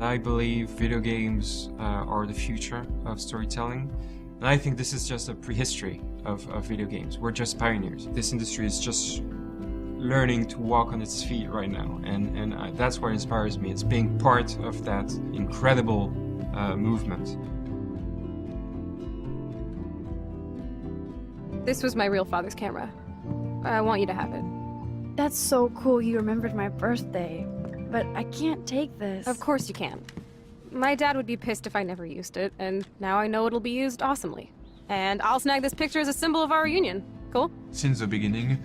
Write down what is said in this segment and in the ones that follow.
I believe video games are the future of storytelling. And I think this is just a prehistory of video games. We're just pioneers. This industry is just learning to walk on its feet right now. And that's what inspires me. It's being part of that incredible movement. This was my real father's camera. I want you to have it. That's so cool you remembered my birthday. But I can't take this. Of course you can. My dad would be pissed if I never used it, and now I know it'll be used awesomely. And I'll snag this picture as a symbol of our reunion. Cool? Since the beginning,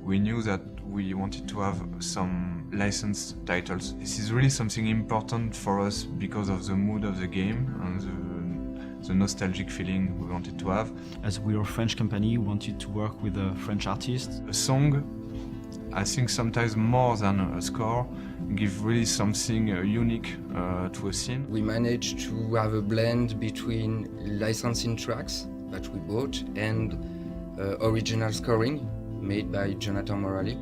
we knew that we wanted to have some licensed titles. This is really something important for us because of the mood of the game and the nostalgic feeling we wanted to have. As we are a French company, we wanted to work with a French artist. A song, I think sometimes more than a score, give really something unique to a scene. We managed to have a blend between licensing tracks that we bought and original scoring made by Jonathan Morali.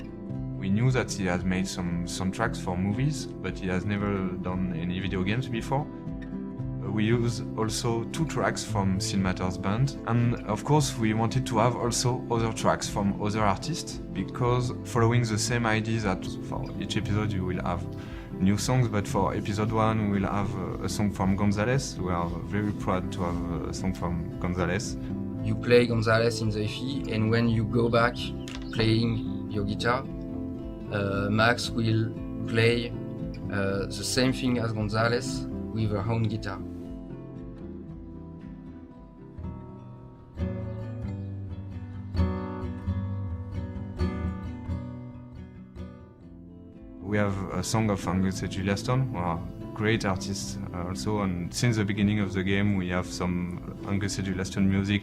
We knew that he had made some soundtracks for movies, but he has never done any video games before. We use also 2 tracks from Cinemator's band, and of course we wanted to have also other tracks from other artists, because following the same idea that for each episode you will have new songs, but for episode 1 we will have a song from Gonzalez. We are very proud to have a song from Gonzalez. You play Gonzalez in the FE, and when you go back playing your guitar, Max will play the same thing as Gonzalez with her own guitar. We have a song of Angus and Julia Stone, who are great artists also, and since the beginning of the game we have some Angus and Julia Stone music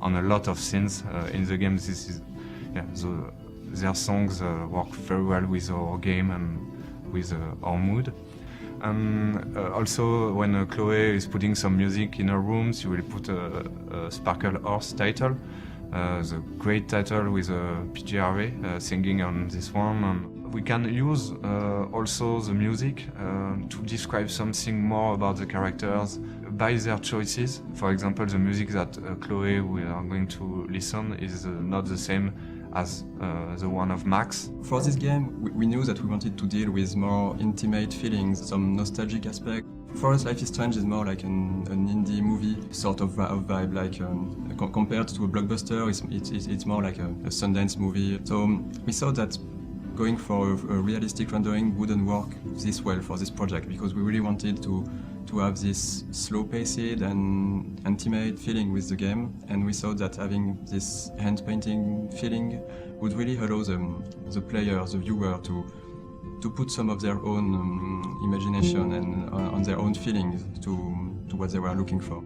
on a lot of scenes in the game. This is, their songs work very well with our game and with our mood. And also when Chloe is putting some music in her room, she will put a Sparkle Horse title, the great title with PJ Harvey singing on this one. And we can use also the music to describe something more about the characters by their choices. For example, the music that Chloe we are going to listen is not the same as the one of Max. For this game, we knew that we wanted to deal with more intimate feelings, some nostalgic aspect. For us, Life is Strange is more like an indie movie sort of vibe, like compared to a blockbuster, it's more like a Sundance movie. So we thought that going for a realistic rendering wouldn't work this well for this project, because we really wanted to have this slow-paced and intimate feeling with the game, and we thought that having this hand-painting feeling would really allow the player, the viewer, to put some of their own imagination and on their own feelings to what they were looking for.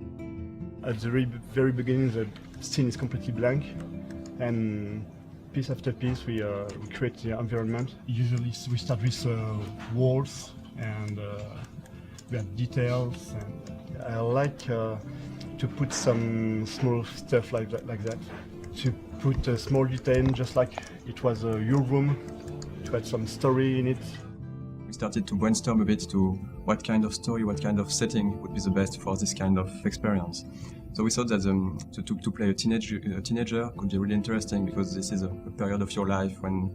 At the very beginning, the scene is completely blank, and piece after piece we create the environment. Usually we start with walls and we have details, and I like to put some small stuff like that. To put a small detail, just like it was your room, to add some story in it. We started to brainstorm a bit to what kind of story, what kind of setting would be the best for this kind of experience. So we thought that to play a teenager could be really interesting, because this is a period of your life when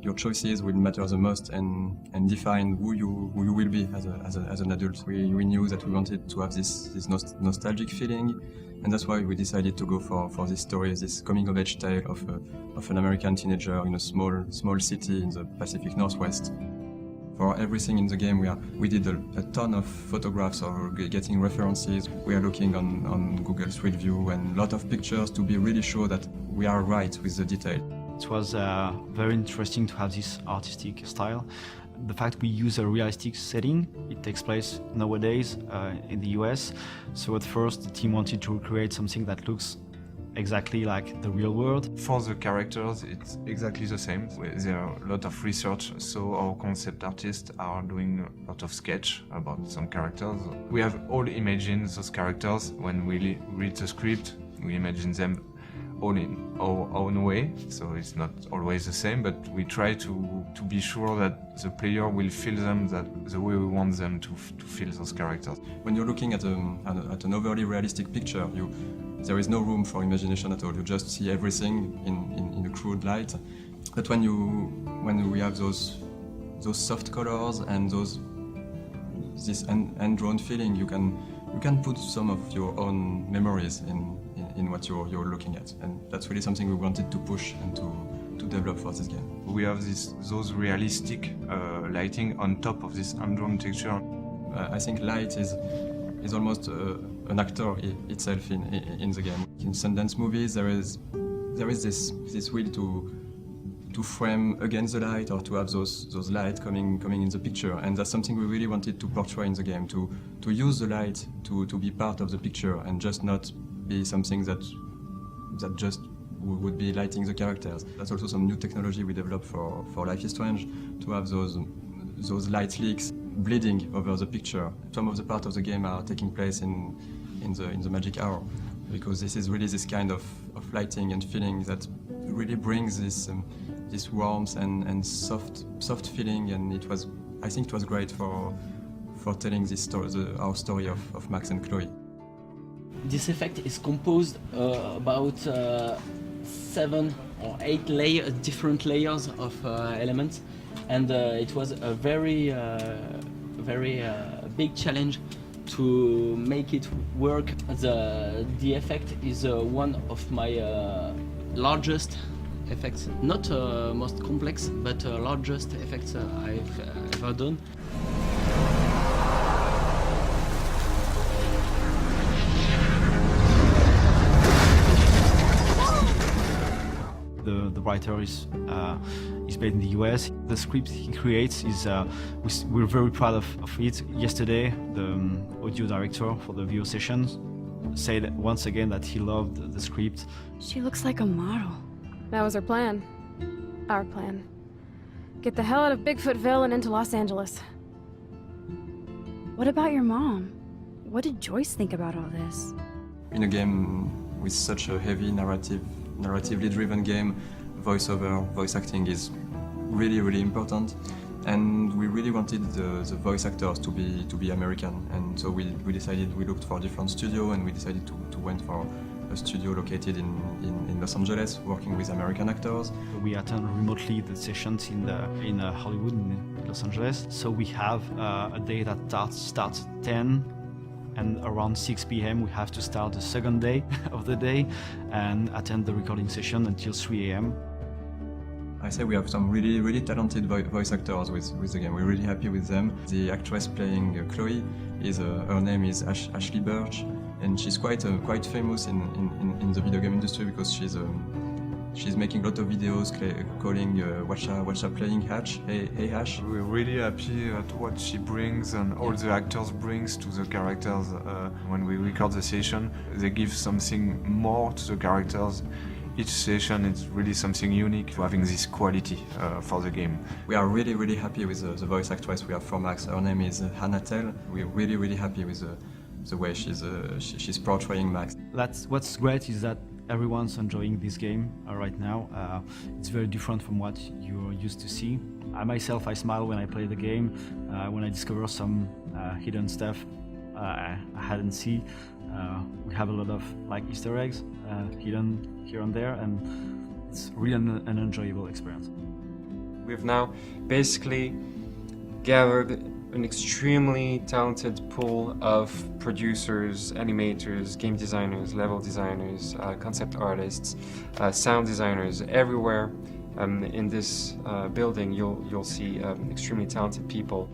your choices will matter the most and define who you will be as an adult. We knew that we wanted to have this nostalgic feeling, and that's why we decided to go for this story, this coming-of-age tale of an American teenager in a small city in the Pacific Northwest. For everything in the game, we did a ton of photographs or getting references. We are looking on Google Street View and a lot of pictures to be really sure that we are right with the detail. It was very interesting to have this artistic style. The fact we use a realistic setting, it takes place nowadays in the US. So at first the team wanted to recreate something that looks exactly like the real world. For the characters, it's exactly the same. There are a lot of research, so our concept artists are doing a lot of sketch about some characters. We have all imagined those characters. When we read the script, we imagine them our own way, so it's not always the same, but we try to be sure that the player will feel them the way we want them to feel those characters. When you're looking at an overly realistic picture, there is no room for imagination at all. You just see everything in a crude light. But when we have those soft colors and this hand-drawn feeling, you can put some of your own memories in what you're looking at, and that's really something we wanted to push and to develop for this game. We have those realistic lighting on top of this hand-drawn texture. I think light is almost an actor itself in the game. In Sundance movies, there is this will to frame against the light or to have those light coming in the picture, and that's something we really wanted to portray in the game, to use the light to be part of the picture and just not be something that just would be lighting the characters. That's also some new technology we developed for Life is Strange, to have those light leaks bleeding over the picture. Some of the parts of the game are taking place in the magic hour, because this is really this kind of lighting and feeling that really brings this warmth and soft feeling, and I think it was great for telling this story, our story of Max and Chloe. This effect is composed about 7 or 8 different layers of elements, and it was a very big challenge to make it work. The effect is one of my largest effects, not most complex, but largest effects I've ever done. The writer is based in the US. The script he creates is we're very proud of it. Yesterday, the audio director for the VO sessions said once again that he loved the script. She looks like a model. That was her plan. Our plan. Get the hell out of Bigfootville and into Los Angeles. What about your mom? What did Joyce think about all this? In a game with such a heavy narratively driven game, voice acting is really important, and we really wanted the voice actors to be American, and so we looked for a different studio, and we decided to went for a studio located in Los Angeles, working with American actors. We attend remotely the sessions in Hollywood, in Los Angeles. So we have a day that starts at 10, and around 6 p.m. we have to start the second day of the day and attend the recording session until 3 a.m. I say we have some really talented voice actors with the game. We're really happy with them. The actress playing Chloe her name is Ashley Birch, and she's quite famous in the video game industry because she's making a lot of videos calling Watcha playing Hatch. Hey Ash. We're really happy at what she brings and all the actors brings to the characters. When we record the session, they give something more to the characters. Each session is really something unique, having this quality for the game. We are really happy with the voice actress we have for Max. Her name is Hannah Tell. We're really happy with the way she's portraying Max. What's great is that everyone's enjoying this game right now. It's very different from what you're used to see. I smile when I play the game, when I discover some hidden stuff I hadn't seen. We have a lot of Easter eggs hidden here and there, and it's really an enjoyable experience. We've now basically gathered an extremely talented pool of producers, animators, game designers, level designers, concept artists, sound designers. Everywhere in this building you'll see extremely talented people.